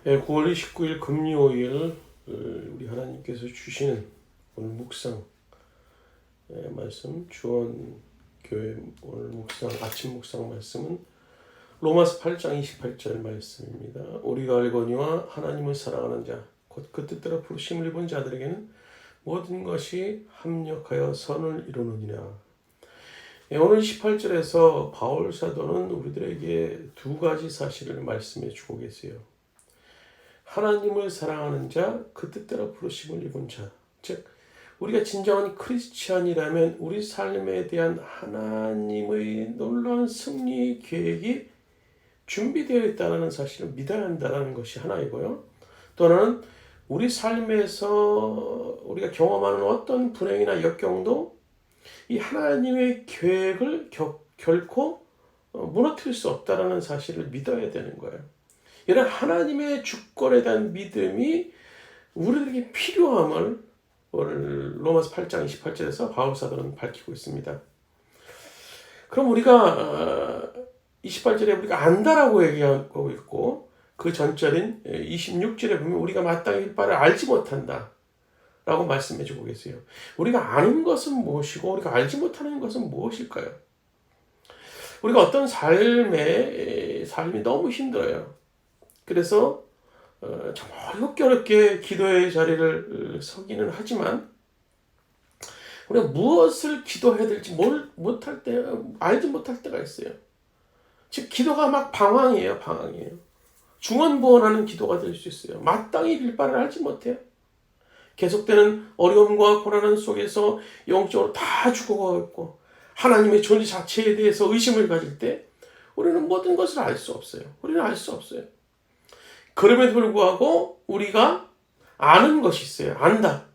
9월 29일 금요일 우리 하나님께서 주시는 오늘 묵상 말씀 주원교회 오늘 묵상 아침 묵상 말씀은 로마서 8장 28절 말씀입니다. 우리가 알거니와 하나님을 사랑하는 자 곧 그 뜻대로 부르심을 입은 자들에게는 모든 것이 합력하여 선을 이루느니라. 오늘 18절에서 바울 사도는 우리들에게 두 가지 사실을 말씀해 주고 계세요. 하나님을 사랑하는 자, 그 뜻대로 부르심을 입은 자. 즉, 우리가 진정한 크리스찬이라면 우리 삶에 대한 하나님의 놀라운 승리 계획이 준비되어 있다는 사실을 믿어야 한다는 것이 하나이고요. 또 하나는 우리 삶에서 우리가 경험하는 어떤 불행이나 역경도 이 하나님의 계획을 결코 무너뜨릴 수 없다는 사실을 믿어야 되는 거예요. 이런 하나님의 주권에 대한 믿음이 우리들에게 필요함을 오늘 로마서 8장 28절에서 바울 사도는 밝히고 있습니다. 그럼 우리가 28절에 우리가 안다라고 얘기하고 있고 그 전절인 26절에 보면 우리가 마땅히 바를 알지 못한다 라고 말씀해 주고 계세요. 우리가 아는 것은 무엇이고 우리가 알지 못하는 것은 무엇일까요? 우리가 어떤 삶이 너무 힘들어요. 그래서 정말 어렵게 기도의 자리를 서기는 하지만 우리가 무엇을 기도해야 될지 못할 때 알지 못할 때가 있어요. 즉 기도가 막 방황이에요. 중언부언하는 기도가 될 수 있어요. 마땅히 빌 바를 알지 못해요. 계속되는 어려움과 고난 속에서 영적으로 다 죽어가고 있고 하나님의 존재 자체에 대해서 의심을 가질 때 우리는 모든 것을 알 수 없어요. 그럼에도 불구하고 우리가 아는 것이 있어요. 안다.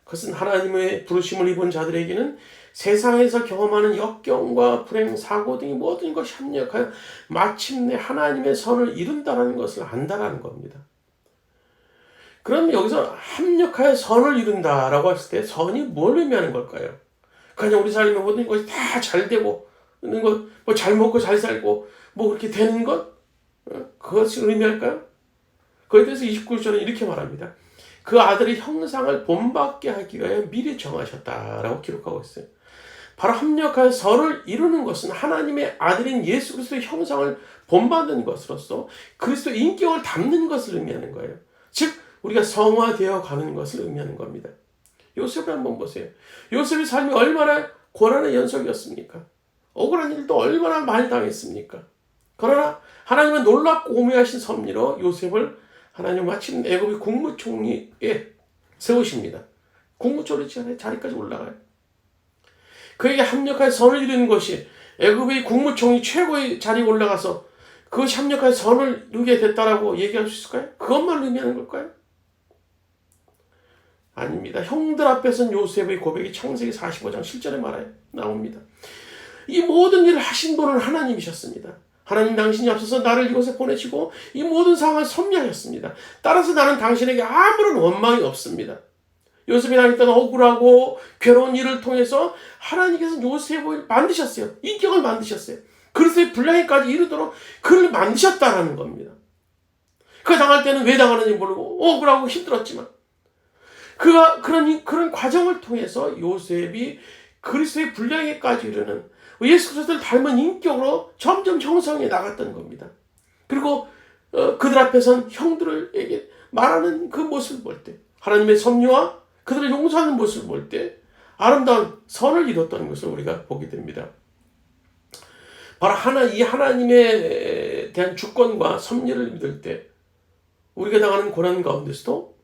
그것은 하나님의 부르심을 입은 자들에게는 세상에서 경험하는 역경과 불행, 사고 등이 모든 것이 합력하여 마침내 하나님의 선을 이룬다는 것을 안다라는 겁니다. 그럼 여기서 합력하여 선을 이룬다라고 했을 때 선이 뭘 의미하는 걸까요? 그냥 우리 삶의 모든 것이 다 잘 되고 있는 것, 뭐 잘 먹고 잘 살고 뭐 그렇게 되는 것? 그것을 의미할까요? 그에 대해서 29절은 이렇게 말합니다. 그 아들의 형상을 본받게 하기 위하여 미리 정하셨다라고 기록하고 있어요. 바로 합력하여 선을 이루는 것은 하나님의 아들인 예수 그리스도의 형상을 본받는 것으로서 그리스도의 인격을 담는 것을 의미하는 거예요. 즉 우리가 성화되어 가는 것을 의미하는 겁니다. 요셉을 한번 보세요. 요셉의 삶이 얼마나 고난의 연속이었습니까? 억울한 일도 얼마나 많이 당했습니까? 그러나 하나님은 놀랍고 오묘하신 섭리로 요셉을 하나님 마침 애굽의 국무총리에 세우십니다. 국무총리 자리까지 올라가요. 그에게 합력하여 선을 이루는 것이 애굽의 국무총리 최고의 자리에 올라가서 그것이 합력하여 선을 이루게 됐다라고 얘기할 수 있을까요? 그것만 의미하는 걸까요? 아닙니다. 형들 앞에서는 요셉의 고백이 창세기 45장 7절에 나옵니다. 이 모든 일을 하신 분은 하나님이셨습니다. 하나님 당신이 앞서서 나를 이곳에 보내시고 이 모든 상황을 섭리하셨습니다. 따라서 나는 당신에게 아무런 원망이 없습니다. 요셉이 당했던 억울하고 괴로운 일을 통해서 하나님께서 요셉을 만드셨어요. 인격을 만드셨어요. 그리스도의 분량에까지 이르도록 그를 만드셨다라는 겁니다. 그가 당할 때는 왜 당하는지 모르고 억울하고 힘들었지만 그가 그런 과정을 통해서 요셉이 그리스도의 분량에까지 이르는 예수 그리스도를 닮은 인격으로 점점 형성해 나갔던 겁니다. 그리고 그들 앞에선 형들에게 말하는 그 모습을 볼 때 하나님의 섭리와 그들을 용서하는 모습을 볼 때 아름다운 선을 이뤘다는 것을 우리가 보게 됩니다. 바로 이 하나님에 대한 주권과 섭리를 믿을 때 우리가 당하는 고난 가운데서도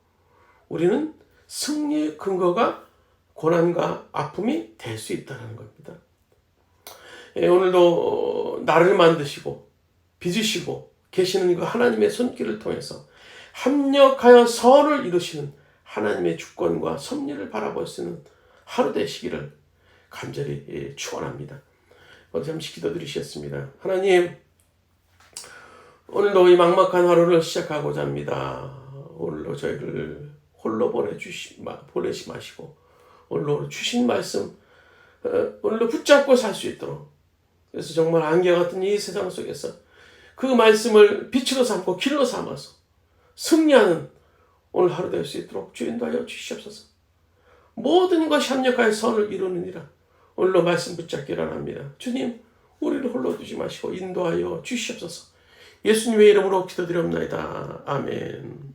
우리는 승리의 근거가 고난과 아픔이 될 수 있다는 겁니다. 오늘도 나를 만드시고 빚으시고 계시는 그 하나님의 손길을 통해서 합력하여 선을 이루시는 하나님의 주권과 섭리를 바라볼 수 있는 하루 되시기를 간절히 축원합니다. 잠시 기도드리겠습니다. 하나님, 오늘도 이 막막한 하루를 시작하고자 합니다. 오늘도 저희를 홀로 보내시 마시고 오늘도 주신 말씀 오늘도 붙잡고 살 수 있도록 그래서 정말 안개 같은 이 세상 속에서 그 말씀을 빛으로 삼고 길로 삼아서 승리하는 오늘 하루 될 수 있도록 주여 인도하여 주시옵소서. 모든 것이 합력하여 선을 이루느니라. 오늘로 말씀 붙잡기를 합니다. 주님, 우리를 홀로 두지 마시고 인도하여 주시옵소서. 예수님의 이름으로 기도드리옵나이다. 아멘.